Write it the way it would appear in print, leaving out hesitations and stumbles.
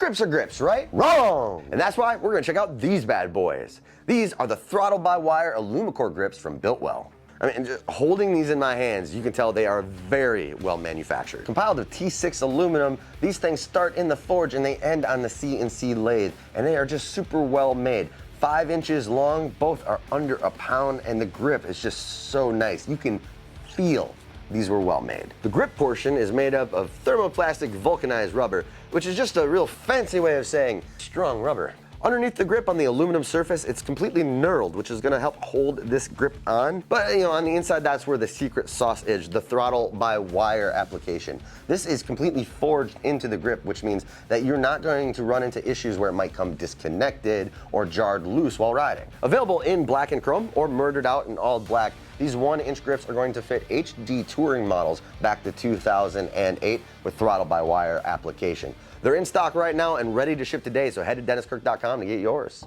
Grips are grips, right? Wrong! And that's why we're gonna check out these bad boys. These are the Throttle by Wire Alumicore Grips from Biltwell. I mean, just holding these in my hands, you can tell they are very well manufactured. Compiled of T6 aluminum, these things start in the forge and they end on the CNC lathe, and they are just super well made. 5 inches long, both are under a pound, and the grip is just so nice. You can feel these were well made. The grip portion is made up of thermoplastic vulcanized rubber, which is just a real fancy way of saying strong rubber. Underneath the grip on the aluminum surface, it's completely knurled, which is gonna help hold this grip on. But on the inside, that's where the secret sauce is, the Throttle by Wire application. This is completely forged into the grip, which means that you're not going to run into issues where it might come disconnected or jarred loose while riding. Available in black and chrome or murdered out in all black, these 1-inch grips are going to fit HD touring models back to 2008 with Throttle by Wire application. They're in stock right now and ready to ship today, so head to DennisKirk.com to get yours.